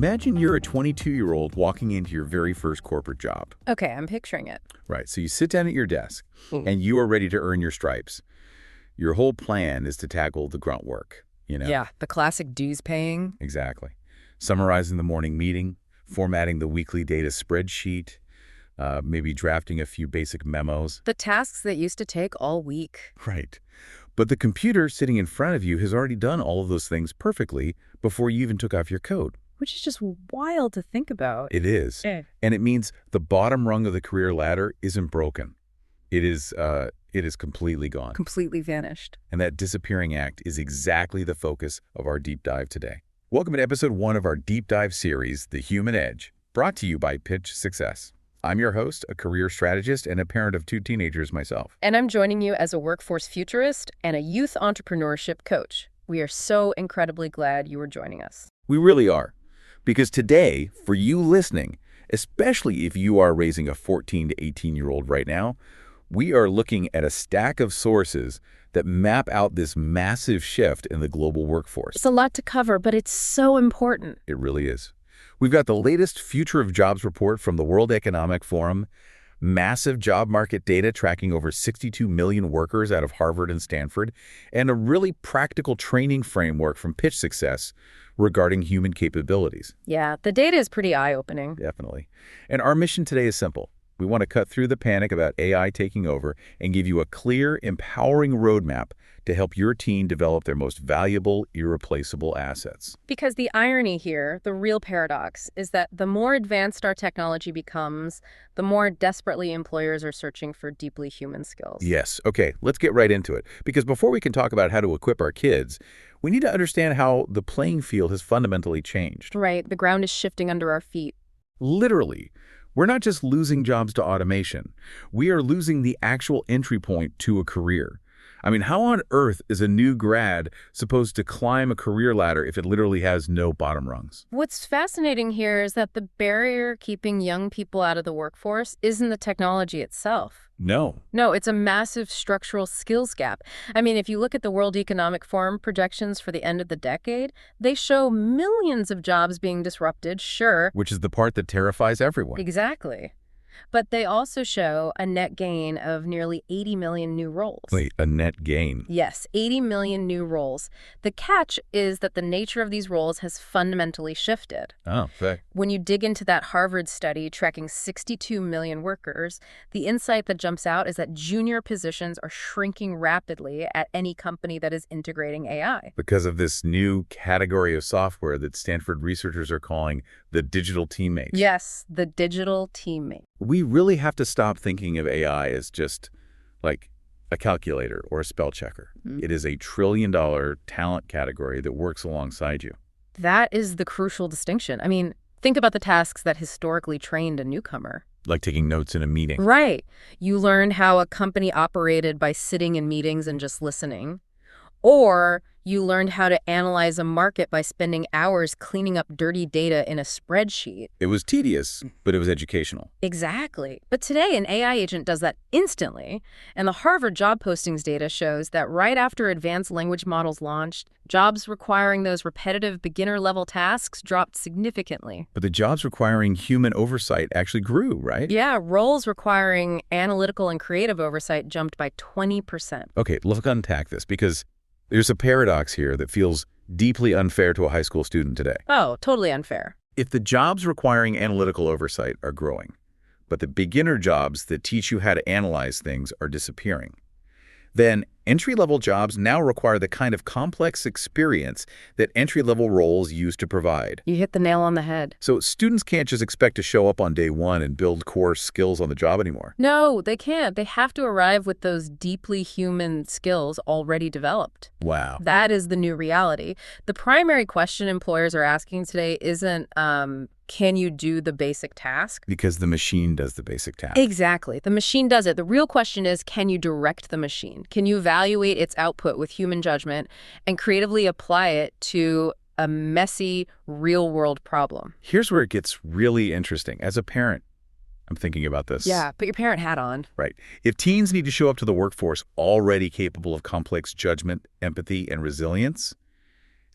Imagine you're a 22-year-old walking into your very first corporate job. Okay, I'm picturing it. Right, so you sit down at your desk, and you are ready to earn your stripes. Your whole plan is to tackle the grunt work, Yeah, the classic dues paying. Exactly. Summarizing the morning meeting, formatting the weekly data spreadsheet, maybe drafting a few basic memos. The tasks that used to take all week. Right. But the computer sitting in front of you has already done all of those things perfectly before you even took off your coat. Which is just wild to think about. It is. And it means the bottom rung of the career ladder isn't broken. It is completely gone. Completely vanished. And that disappearing act is exactly the focus of our deep dive today. Welcome to episode 1 of our deep dive series, The Human Edge, brought to you by PitchSuccess. I'm your host, a career strategist and a parent of 2 teenagers myself. And I'm joining you as a workforce futurist and a youth entrepreneurship coach. We are so incredibly glad you are joining us. We really are. Because today, for you listening, especially if you are raising a 14 to 18-year-old right now, we are looking at a stack of sources that map out this massive shift in the global workforce. It's a lot to cover, but it's so important. It really is. We've got the latest Future of Jobs report from the World Economic Forum, massive job market data tracking over 62 million workers out of Harvard and Stanford, and a really practical training framework from PitchSuccess regarding human capabilities. Yeah, the data is pretty eye-opening. Definitely. And our mission today is simple. We want to cut through the panic about AI taking over and give you a clear, empowering roadmap to help your team develop their most valuable, irreplaceable assets. Because the irony here, the real paradox, is that the more advanced our technology becomes, the more desperately employers are searching for deeply human skills. Yes. Okay, let's get right into it. Because before we can talk about how to equip our kids, we need to understand how the playing field has fundamentally changed. Right. The ground is shifting under our feet. Literally. We're not just losing jobs to automation. We are losing the actual entry point to a career. I mean, how on earth is a new grad supposed to climb a career ladder if it literally has no bottom rungs? What's fascinating here is that the barrier keeping young people out of the workforce isn't the technology itself. No, it's a massive structural skills gap. I mean, if you look at the World Economic Forum projections for the end of the decade, they show millions of jobs being disrupted, sure. Which is the part that terrifies everyone. Exactly. But they also show a net gain of nearly 80 million new roles. Wait, a net gain? Yes, 80 million new roles. The catch is that the nature of these roles has fundamentally shifted. Oh, fair. When you dig into that Harvard study tracking 62 million workers, the insight that jumps out is that junior positions are shrinking rapidly at any company that is integrating AI. Because of this new category of software that Stanford researchers are calling the digital teammate. Yes, the digital teammate. We really have to stop thinking of AI as just like a calculator or a spell checker. It is a trillion-dollar talent category that works alongside you. That is the crucial distinction. I mean, think about the tasks that historically trained a newcomer. Like taking notes in a meeting. Right. You learned how a company operated by sitting in meetings and just listening. Or you learned how to analyze a market by spending hours cleaning up dirty data in a spreadsheet. It was tedious, but it was educational. Exactly. But today, an AI agent does that instantly. And the Harvard job postings data shows that right after advanced language models launched, jobs requiring those repetitive beginner-level tasks dropped significantly. But the jobs requiring human oversight actually grew, right? Yeah, roles requiring analytical and creative oversight jumped by 20%. Okay, let's unpack this because there's a paradox here that feels deeply unfair to a high school student today. Oh, totally unfair. If the jobs requiring analytical oversight are growing, but the beginner jobs that teach you how to analyze things are disappearing, then entry-level jobs now require the kind of complex experience that entry-level roles used to provide. You hit the nail on the head. So students can't just expect to show up on day one and build core skills on the job anymore. No, they can't. They have to arrive with those deeply human skills already developed. Wow. That is the new reality. The primary question employers are asking today isn't, can you do the basic task? Because the machine does the basic task. Exactly. The machine does it. The real question is, can you direct the machine? Can you evaluate its output with human judgment and creatively apply it to a messy, real-world problem? Here's where it gets really interesting. As a parent, I'm thinking about this. Yeah, put your parent hat on. Right. If teens need to show up to the workforce already capable of complex judgment, empathy, and resilience,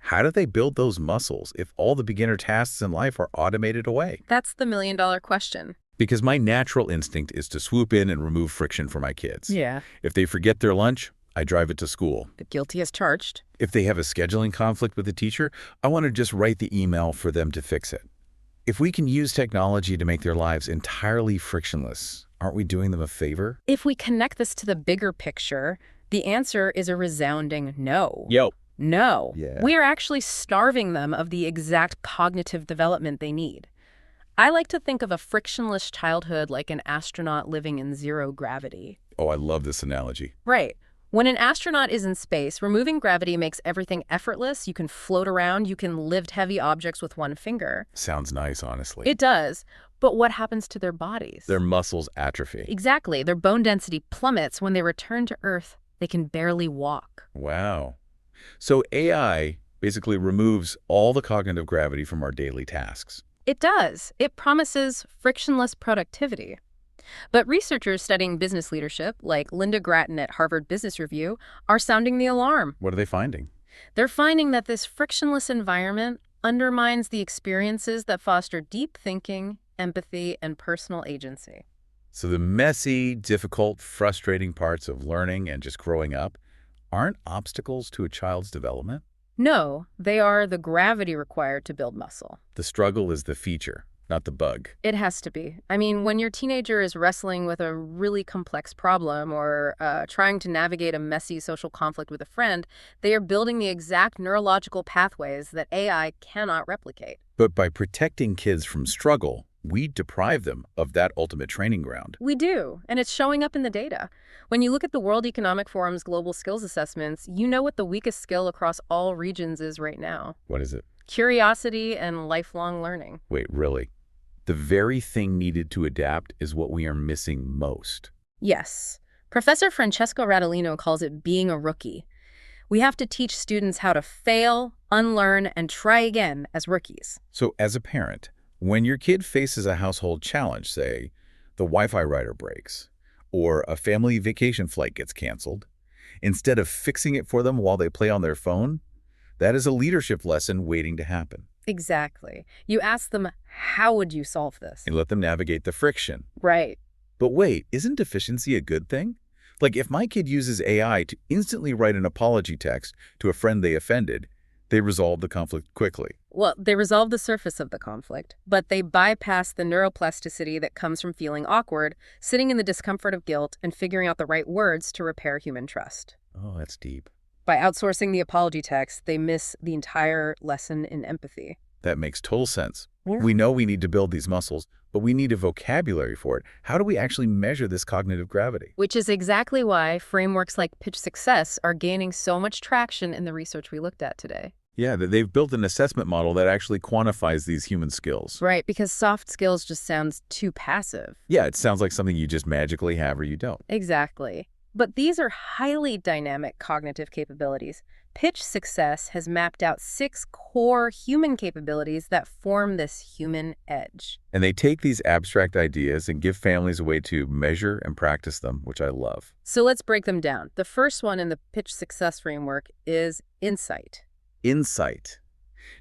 How do they build those muscles if all the beginner tasks in life are automated away? That's the million-dollar question. Because my natural instinct is to swoop in and remove friction for my kids. Yeah. If they forget their lunch, I drive it to school. The guilty as charged. If they have a scheduling conflict with the teacher, I want to just write the email for them to fix it. If we can use technology to make their lives entirely frictionless, aren't we doing them a favor? If we connect this to the bigger picture, the answer is a resounding no. Yo. No. Yeah. We are actually starving them of the exact cognitive development they need. I like to think of a frictionless childhood like an astronaut living in zero gravity. Oh, I love this analogy. Right. When an astronaut is in space, removing gravity makes everything effortless. You can float around. You can lift heavy objects with one finger. Sounds nice, honestly. It does. But what happens to their bodies? Their muscles atrophy. Exactly. Their bone density plummets. When they return to Earth, they can barely walk. Wow. So AI basically removes all the cognitive gravity from our daily tasks. It does. It promises frictionless productivity. But researchers studying business leadership, like Linda Grattan at Harvard Business Review, are sounding the alarm. What are they finding? They're finding that this frictionless environment undermines the experiences that foster deep thinking, empathy, and personal agency. So the messy, difficult, frustrating parts of learning and just growing up aren't obstacles to a child's development? No, they are the gravity required to build muscle. The struggle is the feature, not the bug. It has to be. I mean, when your teenager is wrestling with a really complex problem or trying to navigate a messy social conflict with a friend, they are building the exact neurological pathways that AI cannot replicate. But by protecting kids from struggle, we deprive them of that ultimate training ground. We do, and it's showing up in the data. When you look at the World Economic Forum's global skills assessments, you know what the weakest skill across all regions is right now. What is it? Curiosity and lifelong learning. Wait, really? The very thing needed to adapt is what we are missing most. Yes. Professor Francesco Radolino calls it being a rookie. We have to teach students how to fail, unlearn, and try again as rookies. So as a parent, when your kid faces a household challenge, say, the Wi-Fi router breaks, or a family vacation flight gets canceled, instead of fixing it for them while they play on their phone, that is a leadership lesson waiting to happen. Exactly. You ask them, how would you solve this? And let them navigate the friction. Right. But wait, isn't deficiency a good thing? Like if my kid uses AI to instantly write an apology text to a friend they offended, they resolve the conflict quickly. Well, they resolve the surface of the conflict, but they bypass the neuroplasticity that comes from feeling awkward, sitting in the discomfort of guilt, and figuring out the right words to repair human trust. Oh, that's deep. By outsourcing the apology text, they miss the entire lesson in empathy. That makes total sense. Yeah. We know we need to build these muscles, but we need a vocabulary for it. How do we actually measure this cognitive gravity? Which is exactly why frameworks like PitchSuccess are gaining so much traction in the research we looked at today. Yeah, they've built an assessment model that actually quantifies these human skills. Right, because soft skills just sounds too passive. Yeah, it sounds like something you just magically have or you don't. Exactly. But these are highly dynamic cognitive capabilities. PitchSuccess has mapped out 6 core human capabilities that form this human edge. And they take these abstract ideas and give families a way to measure and practice them, which I love. So let's break them down. The first one in the PitchSuccess framework is insight. Insight.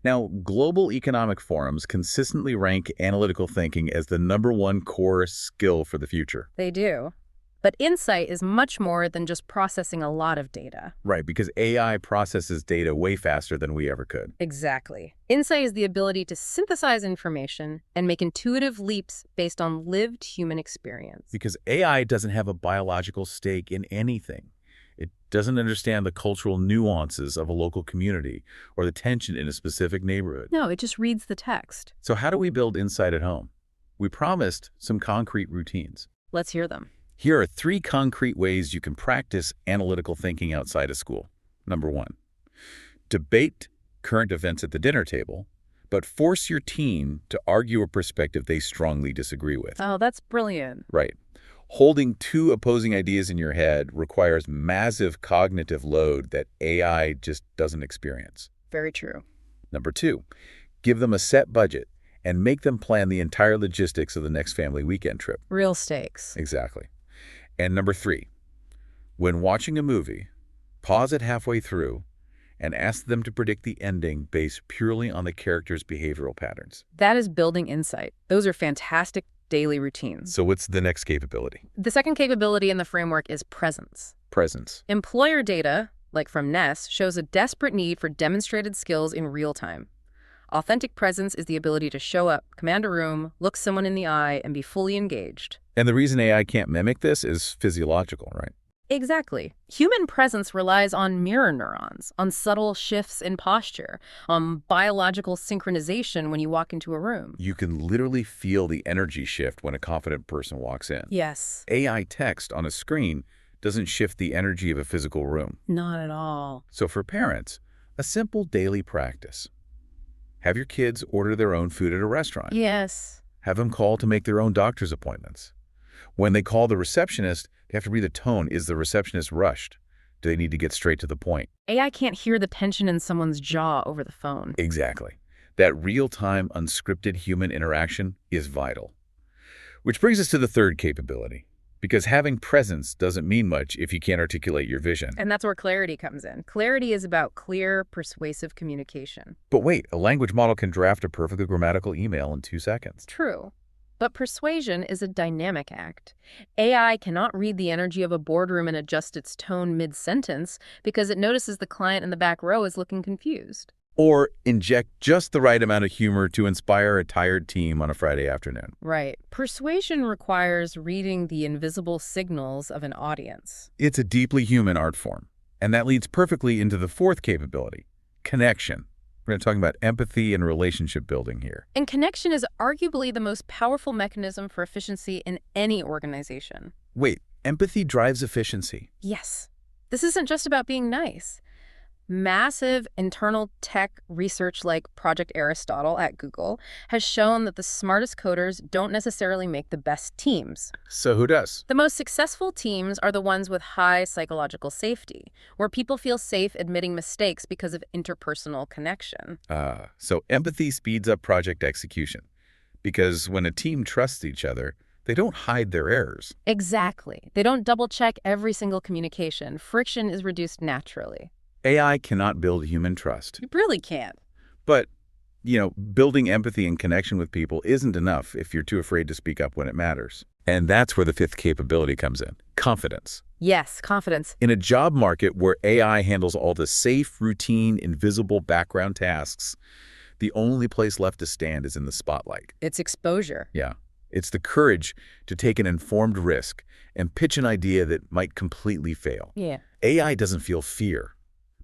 Now, global economic forums consistently rank analytical thinking as the #1 core skill for the future. They do. But insight is much more than just processing a lot of data. Right, because AI processes data way faster than we ever could. Exactly. Insight is the ability to synthesize information and make intuitive leaps based on lived human experience. Because AI doesn't have a biological stake in anything. It doesn't understand the cultural nuances of a local community or the tension in a specific neighborhood. No, it just reads the text. So how do we build insight at home? We promised some concrete routines. Let's hear them. Here are 3 concrete ways you can practice analytical thinking outside of school. Number 1, debate current events at the dinner table, but force your teen to argue a perspective they strongly disagree with. Oh, that's brilliant. Right. Holding 2 opposing ideas in your head requires massive cognitive load that AI just doesn't experience. Very true. Number 2, give them a set budget and make them plan the entire logistics of the next family weekend trip. Real stakes. Exactly. And number 3, when watching a movie, pause it halfway through and ask them to predict the ending based purely on the character's behavioral patterns. That is building insight. Those are fantastic daily routines. So what's the next capability? The second capability in the framework is presence. Presence. Employer data, like from Ness, shows a desperate need for demonstrated skills in real time. Authentic presence is the ability to show up, command a room, look someone in the eye, and be fully engaged. And the reason AI can't mimic this is physiological, right? Exactly. Human presence relies on mirror neurons, on subtle shifts in posture, on biological synchronization when you walk into a room. You can literally feel the energy shift when a confident person walks in. Yes. AI text on a screen doesn't shift the energy of a physical room. Not at all. So for parents, a simple daily practice. Have your kids order their own food at a restaurant. Yes. Have them call to make their own doctor's appointments. When they call the receptionist, they have to read the tone. Is the receptionist rushed? Do they need to get straight to the point? AI can't hear the tension in someone's jaw over the phone. Exactly. That real-time, unscripted human interaction is vital. Which brings us to the third capability. Because having presence doesn't mean much if you can't articulate your vision. And that's where clarity comes in. Clarity is about clear, persuasive communication. But wait, a language model can draft a perfectly grammatical email in 2 seconds. True. But persuasion is a dynamic act. AI cannot read the energy of a boardroom and adjust its tone mid-sentence because it notices the client in the back row is looking confused. Or inject just the right amount of humor to inspire a tired team on a Friday afternoon. Right. Persuasion requires reading the invisible signals of an audience. It's a deeply human art form. And that leads perfectly into the fourth capability, connection. We're going to talk about empathy and relationship building here. And connection is arguably the most powerful mechanism for efficiency in any organization. Wait, empathy drives efficiency? Yes. This isn't just about being nice. Massive internal tech research like Project Aristotle at Google has shown that the smartest coders don't necessarily make the best teams. So who does? The most successful teams are the ones with high psychological safety, where people feel safe admitting mistakes because of interpersonal connection. So empathy speeds up project execution. Because when a team trusts each other, they don't hide their errors. Exactly. They don't double-check every single communication. Friction is reduced naturally. AI cannot build human trust. You really can't. But, building empathy and connection with people isn't enough if you're too afraid to speak up when it matters. And that's where the fifth capability comes in, confidence. Yes, confidence. In a job market where AI handles all the safe, routine, invisible background tasks, the only place left to stand is in the spotlight. It's exposure. Yeah. It's the courage to take an informed risk and pitch an idea that might completely fail. Yeah. AI doesn't feel fear.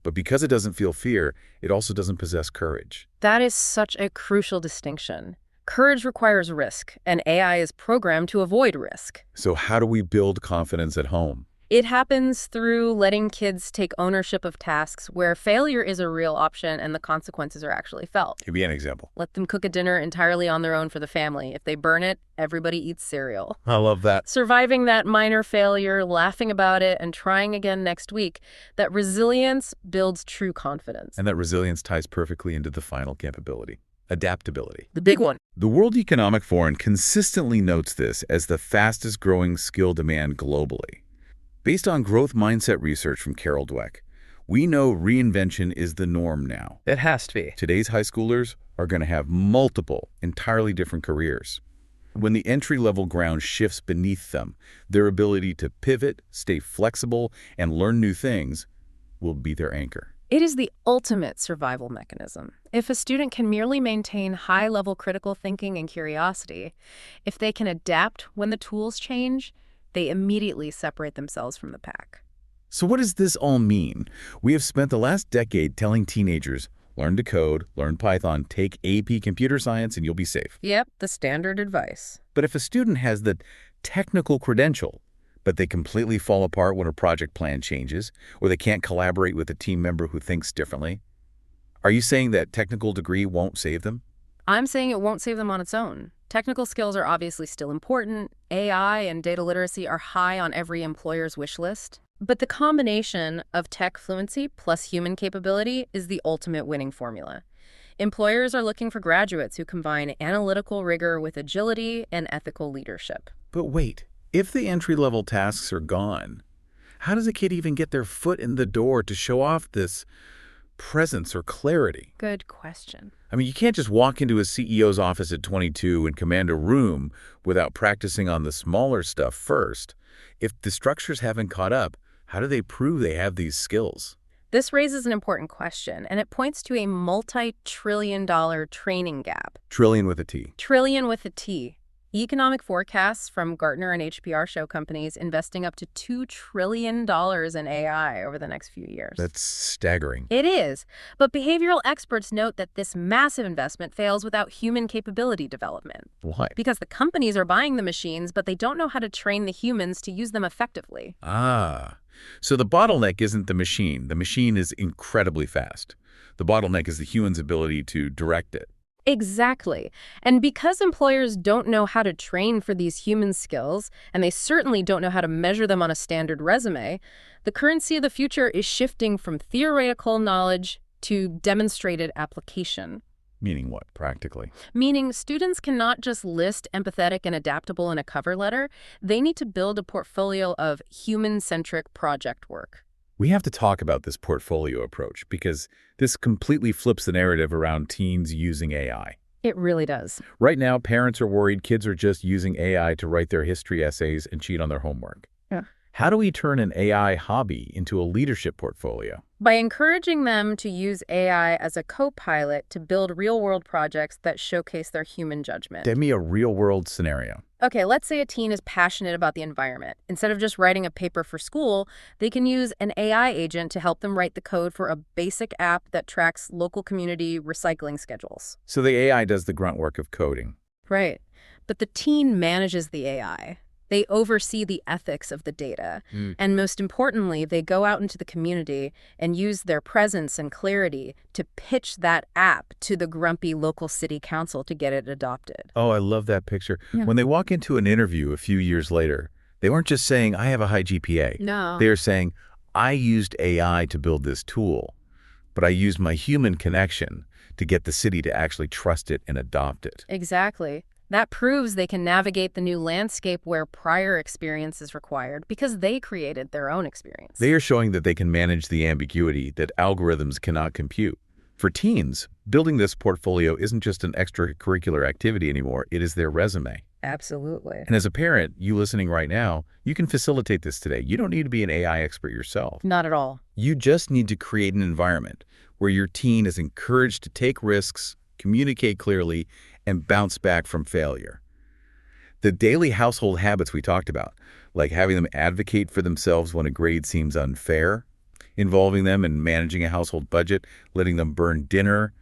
But because it doesn't feel fear, it also doesn't possess courage. That is such a crucial distinction. Courage requires risk, and AI is programmed to avoid risk. So how do we build confidence at home? It happens through letting kids take ownership of tasks where failure is a real option and the consequences are actually felt. Give me an example. Let them cook a dinner entirely on their own for the family. If they burn it, everybody eats cereal. I love that. Surviving that minor failure, laughing about it, and trying again next week, that resilience builds true confidence. And that resilience ties perfectly into the final capability, adaptability. The big one. The World Economic Forum consistently notes this as the fastest growing skill demand globally. Based on growth mindset research from Carol Dweck, we know reinvention is the norm now. It has to be. Today's high schoolers are going to have multiple, entirely different careers. When the entry-level ground shifts beneath them, their ability to pivot, stay flexible, and learn new things will be their anchor. It is the ultimate survival mechanism. If a student can merely maintain high-level critical thinking and curiosity, if they can adapt when the tools change, they immediately separate themselves from the pack. So what does this all mean? We have spent the last decade telling teenagers, learn to code, learn Python, take AP Computer Science, and you'll be safe. Yep, the standard advice. But if a student has the technical credential, but they completely fall apart when a project plan changes, or they can't collaborate with a team member who thinks differently, are you saying that technical degree won't save them? I'm saying it won't save them on its own. Technical skills are obviously still important. AI and data literacy are high on every employer's wish list. But the combination of tech fluency plus human capability is the ultimate winning formula. Employers are looking for graduates who combine analytical rigor with agility and ethical leadership. But wait, if the entry-level tasks are gone, how does a kid even get their foot in the door to show off this presence or clarity? Good question. I mean, you can't just walk into a CEO's office at 22 and command a room without practicing on the smaller stuff first. If the structures haven't caught up, how do they prove they have these skills? This raises an important question, and it points to a multi-trillion-dollar training gap. Trillion with a T. Trillion with a T. Economic forecasts from Gartner and HBR show companies investing up to $2 trillion in AI over the next few years. That's staggering. It is. But behavioral experts note that this massive investment fails without human capability development. Why? Because the companies are buying the machines, but they don't know how to train the humans to use them effectively. Ah. So the bottleneck isn't the machine. The machine is incredibly fast. The bottleneck is the human's ability to direct it. Exactly. And because employers don't know how to train for these human skills, and they certainly don't know how to measure them on a standard resume, the currency of the future is shifting from theoretical knowledge to demonstrated application. Meaning what, practically? Meaning students cannot just list empathetic and adaptable in a cover letter. They need to build a portfolio of human-centric project work. We have to talk about this portfolio approach because this completely flips the narrative around teens using AI. It really does. Right now, parents are worried kids are just using AI to write their history essays and cheat on their homework. Yeah. How do we turn an AI hobby into a leadership portfolio? By encouraging them to use AI as a co-pilot to build real-world projects that showcase their human judgment. Give me a real-world scenario. Okay, let's say a teen is passionate about the environment. Instead of just writing a paper for school, they can use an AI agent to help them write the code for a basic app that tracks local community recycling schedules. So the AI does the grunt work of coding. Right. But the teen manages the AI. They oversee the ethics of the data. And most importantly, they go out into the community and use their presence and clarity to pitch that app to the grumpy local city council to get it adopted. Oh, I love that picture. Yeah. When they walk into an interview a few years later, they weren't just saying, I have a high GPA. No. They are saying, I used AI to build this tool, but I used my human connection to get the city to actually trust it and adopt it. Exactly. That proves they can navigate the new landscape where prior experience is required because they created their own experience. They are showing that they can manage the ambiguity that algorithms cannot compute. For teens, building this portfolio isn't just an extracurricular activity anymore, it is their resume. Absolutely. And as a parent, you listening right now, you can facilitate this today. You don't need to be an AI expert yourself. Not at all. You just need to create an environment where your teen is encouraged to take risks, communicate clearly, and bounce back from failure. The daily household habits we talked about, like having them advocate for themselves when a grade seems unfair, involving them in managing a household budget, letting them burn dinner.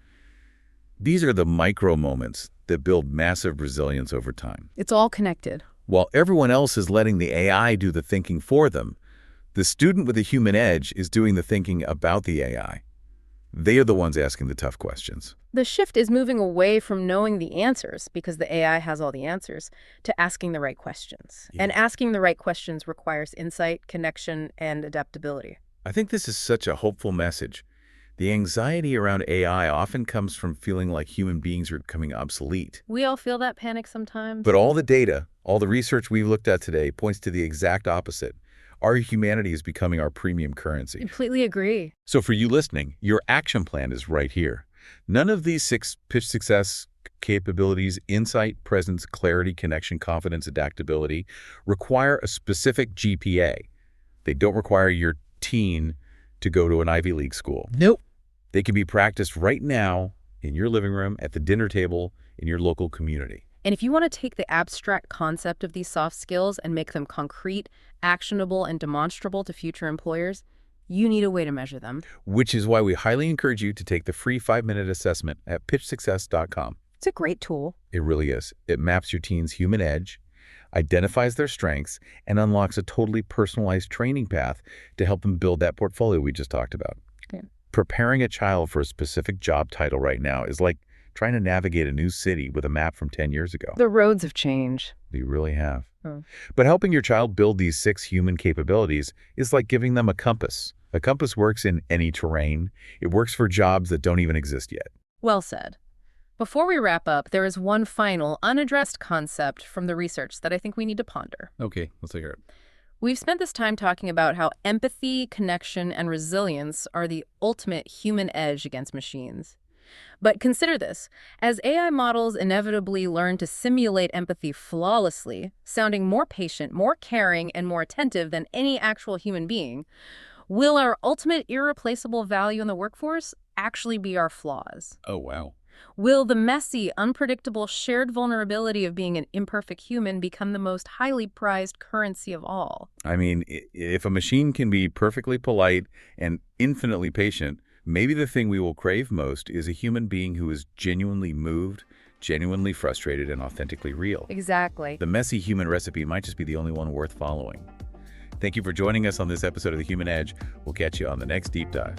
These are the micro moments that build massive resilience over time. It's all connected. While everyone else is letting the AI do the thinking for them, the student with a human edge is doing the thinking about the AI. They are the ones asking the tough questions. The shift is moving away from knowing the answers, because the AI has all the answers, to asking the right questions. Yeah. And asking the right questions requires insight, connection, and adaptability. I think this is such a hopeful message. The anxiety around AI often comes from feeling like human beings are becoming obsolete. We all feel that panic sometimes. But all the data, all the research we've looked at today points to the exact opposite. Our humanity is becoming our premium currency. Completely agree. So for you listening, your action plan is right here. None of these 6 pitch success capabilities, insight, presence, clarity, connection, confidence, adaptability, require a specific GPA. They don't require your teen to go to an Ivy League school. Nope. They can be practiced right now in your living room, at the dinner table, in your local community. And if you want to take the abstract concept of these soft skills and make them concrete, actionable, and demonstrable to future employers, you need a way to measure them. Which is why we highly encourage you to take the free 5-minute assessment at PitchSuccess.com. It's a great tool. It really is. It maps your teen's human edge, identifies their strengths, and unlocks a totally personalized training path to help them build that portfolio we just talked about. Yeah. Preparing a child for a specific job title right now is like trying to navigate a new city with a map from 10 years ago. The roads have changed. They really have. Oh. But helping your child build these 6 human capabilities is like giving them a compass. A compass works in any terrain. It works for jobs that don't even exist yet. Well said. Before we wrap up, there is one final, unaddressed concept from the research that I think we need to ponder. Okay, let's hear it. We've spent this time talking about how empathy, connection, and resilience are the ultimate human edge against machines. But consider this. As AI models inevitably learn to simulate empathy flawlessly, sounding more patient, more caring, and more attentive than any actual human being, will our ultimate irreplaceable value in the workforce actually be our flaws? Oh, wow. Will the messy, unpredictable, shared vulnerability of being an imperfect human become the most highly prized currency of all? I mean, if a machine can be perfectly polite and infinitely patient, maybe the thing we will crave most is a human being who is genuinely moved, genuinely frustrated, and authentically real. Exactly. The messy human recipe might just be the only one worth following. Thank you for joining us on this episode of The Human Edge. We'll catch you on the next Deep Dive.